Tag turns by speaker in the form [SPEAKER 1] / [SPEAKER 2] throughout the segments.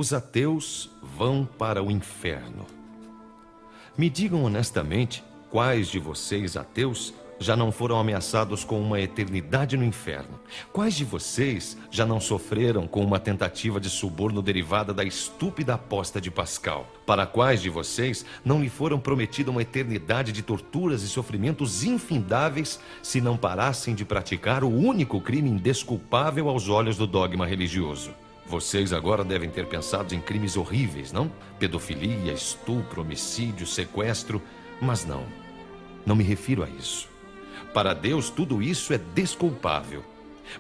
[SPEAKER 1] Os ateus vão para o inferno. Me digam honestamente, quais de vocês, ateus, já não foram ameaçados com uma eternidade no inferno? Quais de vocês já não sofreram com uma tentativa de suborno derivada da estúpida aposta de Pascal? Para quais de vocês não lhe foram prometida uma eternidade de torturas e sofrimentos infindáveis se não parassem de praticar o único crime indesculpável aos olhos do dogma religioso? Vocês agora devem ter pensado em crimes horríveis, não? Pedofilia, estupro, homicídio, sequestro. Mas não me refiro a isso. Para Deus, tudo isso é desculpável.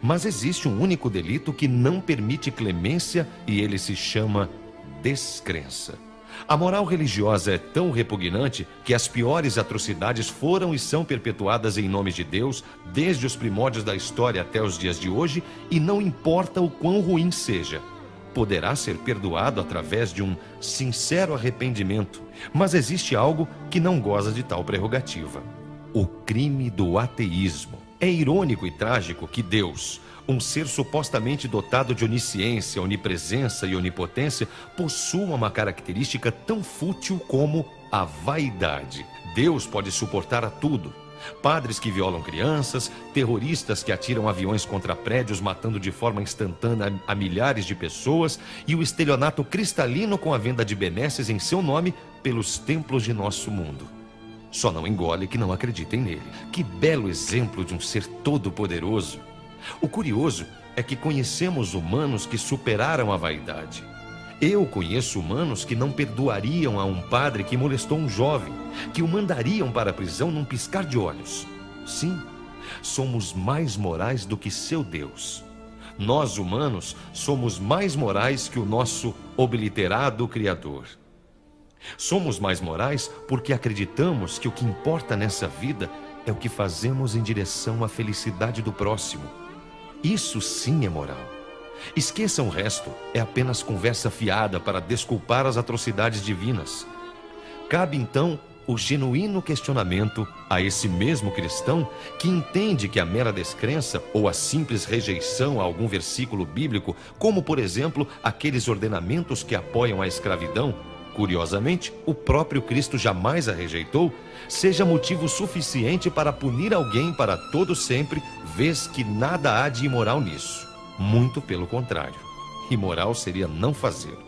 [SPEAKER 1] Mas existe um único delito que não permite clemência e ele se chama descrença. A moral religiosa é tão repugnante que as piores atrocidades foram e são perpetuadas em nome de Deus desde os primórdios da história até os dias de hoje, e não importa o quão ruim seja, poderá ser perdoado através de um sincero arrependimento. Mas existe algo que não goza de tal prerrogativa: o crime do ateísmo. É irônico e trágico que Deus, um ser supostamente dotado de onisciência, onipresença e onipotência, possua uma característica tão fútil como a vaidade. Deus pode suportar a tudo: padres que violam crianças, terroristas que atiram aviões contra prédios matando de forma instantânea a milhares de pessoas, e o estelionato cristalino com a venda de benesses em seu nome pelos templos de nosso mundo. Só não engole que não acreditem nele. Que belo exemplo de um ser todo-poderoso! O curioso é que conhecemos humanos que superaram a vaidade. Eu conheço humanos que não perdoariam a um padre que molestou um jovem, que o mandariam para a prisão num piscar de olhos. Sim, somos mais morais do que seu Deus. Nós, humanos, somos mais morais que o nosso obliterado Criador. Somos mais morais porque acreditamos que o que importa nessa vida é o que fazemos em direção à felicidade do próximo. Isso sim é moral. Esqueçam o resto, é apenas conversa fiada para desculpar as atrocidades divinas. Cabe então o genuíno questionamento a esse mesmo cristão que entende que a mera descrença ou a simples rejeição a algum versículo bíblico, como por exemplo aqueles ordenamentos que apoiam a escravidão, curiosamente, o próprio Cristo jamais a rejeitou, seja motivo suficiente para punir alguém para todo sempre, vez que nada há de imoral nisso. Muito pelo contrário. Imoral seria não fazê-lo.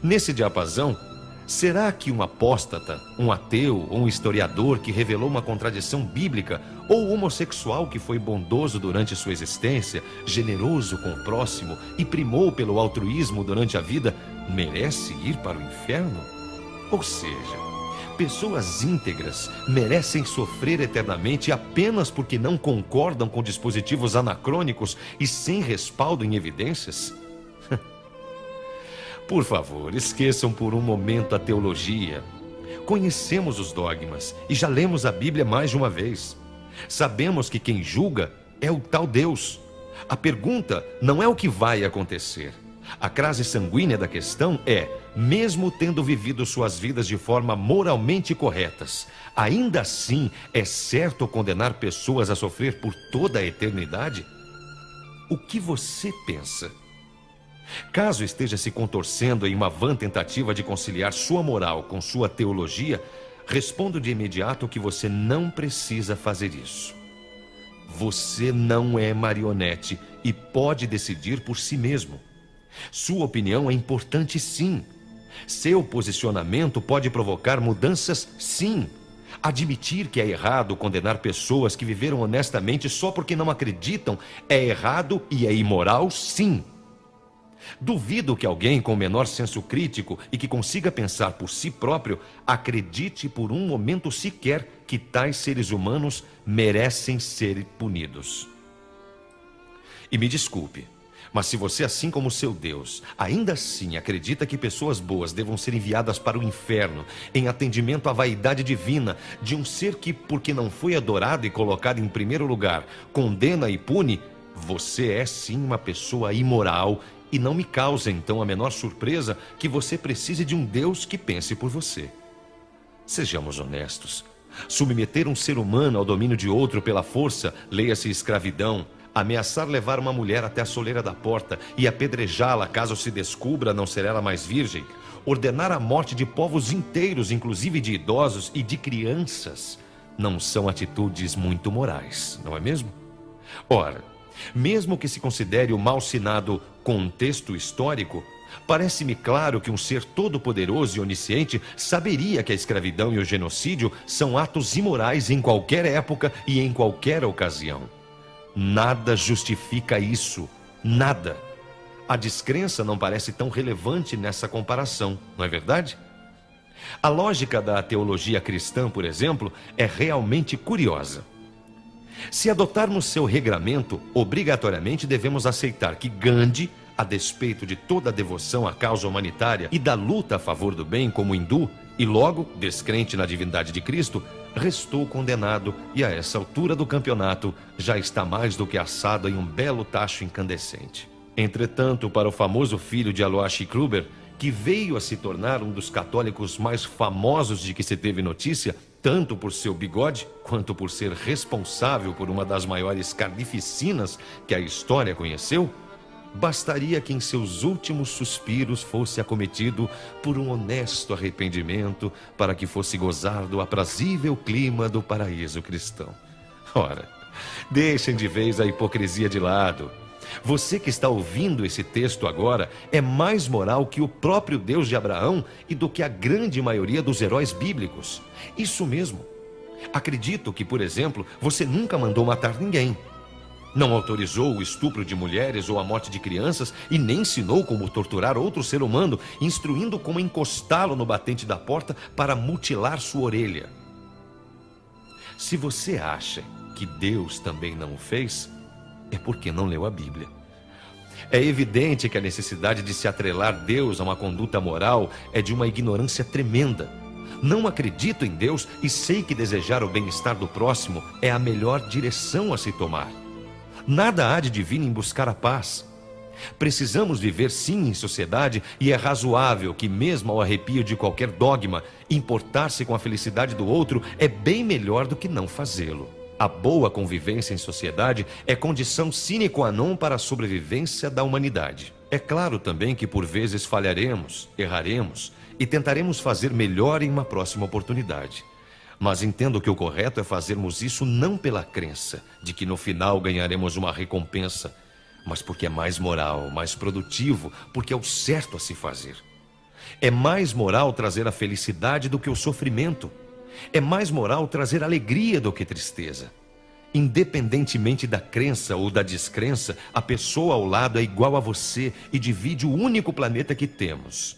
[SPEAKER 1] Nesse diapasão, será que um apóstata, um ateu ou um historiador que revelou uma contradição bíblica, ou homossexual que foi bondoso durante sua existência, generoso com o próximo e primou pelo altruísmo durante a vida, merece ir para o inferno? Ou seja, pessoas íntegras merecem sofrer eternamente apenas porque não concordam com dispositivos anacrônicos e sem respaldo em evidências? Por favor, esqueçam por um momento a teologia. Conhecemos os dogmas e já lemos a Bíblia mais de uma vez. Sabemos que quem julga é o tal Deus. A pergunta não é o que vai acontecer. A crase sanguínea da questão é: mesmo tendo vivido suas vidas de forma moralmente corretas, ainda assim é certo condenar pessoas a sofrer por toda a eternidade? O que você pensa? Caso esteja se contorcendo em uma vã tentativa de conciliar sua moral com sua teologia, respondo de imediato que você não precisa fazer isso. Você não é marionete e pode decidir por si mesmo. Sua opinião é importante, sim. Seu posicionamento pode provocar mudanças, sim. Admitir que é errado condenar pessoas que viveram honestamente só porque não acreditam é errado e é imoral, sim. Duvido que alguém com menor senso crítico e que consiga pensar por si próprio acredite por um momento sequer que tais seres humanos merecem ser punidos. E me desculpe, mas se você, assim como seu Deus, ainda assim acredita que pessoas boas devam ser enviadas para o inferno em atendimento à vaidade divina de um ser que, porque não foi adorado e colocado em primeiro lugar, condena e pune, você é sim uma pessoa imoral. E não me causa então a menor surpresa que você precise de um Deus que pense por você. Sejamos honestos. Submeter um ser humano ao domínio de outro pela força, leia-se escravidão, Ameaçar levar uma mulher até a soleira da porta e apedrejá-la caso se descubra não ser ela mais virgem. Ordenar a morte de povos inteiros, inclusive de idosos e de crianças, não são atitudes muito morais, não é mesmo? Ora, mesmo que se considere o mal-sinado contexto histórico, parece-me claro que um ser todo-poderoso e onisciente saberia que a escravidão e o genocídio são atos imorais em qualquer época e em qualquer ocasião. Nada justifica isso, nada. A descrença não parece tão relevante nessa comparação, não é verdade? A lógica da teologia cristã, por exemplo, é realmente curiosa. Se adotarmos seu regramento, obrigatoriamente devemos aceitar que Gandhi, a despeito de toda a devoção à causa humanitária e da luta a favor do bem como hindu, e logo, descrente na divindade de Cristo, restou condenado e a essa altura do campeonato já está mais do que assado em um belo tacho incandescente. Entretanto, para o famoso filho de Aloysius Kruber, que veio a se tornar um dos católicos mais famosos de que se teve notícia, tanto por seu bigode, quanto por ser responsável por uma das maiores carnificinas que a história conheceu, bastaria que em seus últimos suspiros fosse acometido por um honesto arrependimento para que fosse gozar do aprazível clima do paraíso cristão. Ora, deixem de vez a hipocrisia de lado. Você que está ouvindo esse texto agora é mais moral que o próprio Deus de Abraão e do que a grande maioria dos heróis bíblicos. Isso mesmo. Acredito que, por exemplo, você nunca mandou matar ninguém. Não autorizou o estupro de mulheres ou a morte de crianças e nem ensinou como torturar outro ser humano, instruindo como encostá-lo no batente da porta para mutilar sua orelha. Se você acha que Deus também não o fez, é porque não leu a Bíblia. É evidente que a necessidade de se atrelar Deus a uma conduta moral é de uma ignorância tremenda. Não acredito em Deus e sei que desejar o bem-estar do próximo é a melhor direção a se tomar. Nada há de divino em buscar a paz. Precisamos viver sim em sociedade e é razoável que mesmo ao arrepio de qualquer dogma, importar-se com a felicidade do outro é bem melhor do que não fazê-lo. A boa convivência em sociedade é condição sine qua non para a sobrevivência da humanidade. É claro também que por vezes falharemos, erraremos e tentaremos fazer melhor em uma próxima oportunidade. Mas entendo que o correto é fazermos isso não pela crença de que no final ganharemos uma recompensa, mas porque é mais moral, mais produtivo, porque é o certo a se fazer. É mais moral trazer a felicidade do que o sofrimento. É mais moral trazer alegria do que tristeza. Independentemente da crença ou da descrença, a pessoa ao lado é igual a você e divide o único planeta que temos.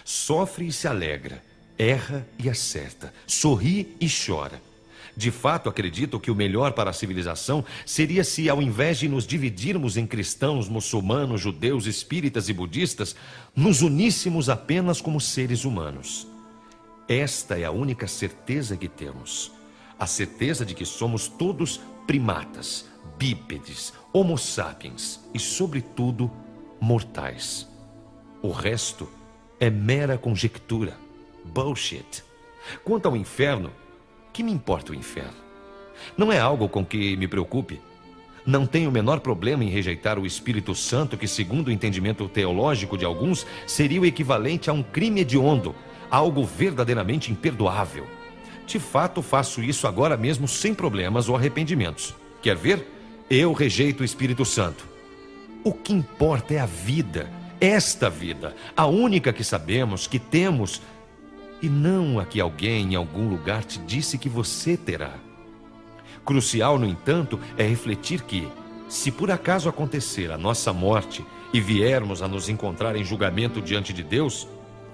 [SPEAKER 1] Sofre e se alegra, erra e acerta, sorri e chora. De fato, acredito que o melhor para a civilização seria se, ao invés de nos dividirmos em cristãos, muçulmanos, judeus, espíritas e budistas, nos uníssemos apenas como seres humanos. Esta é a única certeza que temos. A certeza de que somos todos primatas, bípedes, homo sapiens e, sobretudo, mortais. O resto é mera conjectura. Bullshit. Quanto ao inferno, que me importa o inferno? Não é algo com que me preocupe. Não tenho o menor problema em rejeitar o Espírito Santo, que, segundo o entendimento teológico de alguns, seria o equivalente a um crime hediondo, algo verdadeiramente imperdoável. De fato, faço isso agora mesmo sem problemas ou arrependimentos. Quer ver? Eu rejeito o Espírito Santo. O que importa é a vida, esta vida, a única que sabemos, que temos, e não a que alguém em algum lugar te disse que você terá. Crucial, no entanto, é refletir que, se por acaso acontecer a nossa morte e viermos a nos encontrar em julgamento diante de Deus,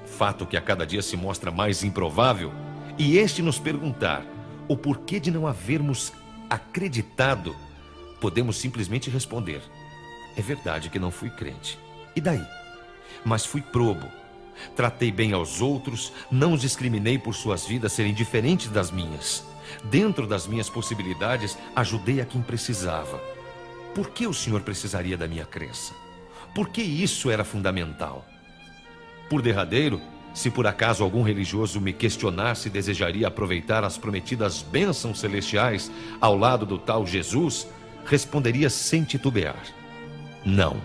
[SPEAKER 1] fato que a cada dia se mostra mais improvável, e este nos perguntar o porquê de não havermos acreditado, podemos simplesmente responder: é verdade que não fui crente. E daí? Mas fui probo. Tratei bem aos outros, não os discriminei por suas vidas serem diferentes das minhas. Dentro das minhas possibilidades, ajudei a quem precisava. Por que o Senhor precisaria da minha crença? Por que isso era fundamental? Por derradeiro, se por acaso algum religioso me questionar se desejaria aproveitar as prometidas bênçãos celestiais ao lado do tal Jesus, responderia sem titubear: não.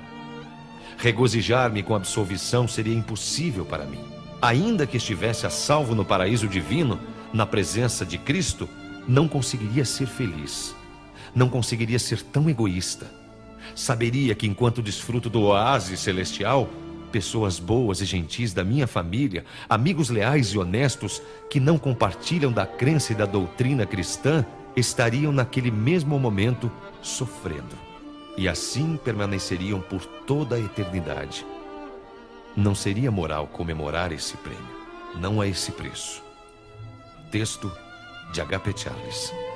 [SPEAKER 1] Regozijar-me com a absolvição seria impossível para mim. Ainda que estivesse a salvo no paraíso divino, na presença de Cristo, não conseguiria ser feliz. Não conseguiria ser tão egoísta. Saberia que enquanto desfruto do oásis celestial, pessoas boas e gentis da minha família, amigos leais e honestos que não compartilham da crença e da doutrina cristã, estariam naquele mesmo momento sofrendo. E assim permaneceriam por toda a eternidade. Não seria moral comemorar esse prêmio, não a esse preço. Texto de H.P. Charles.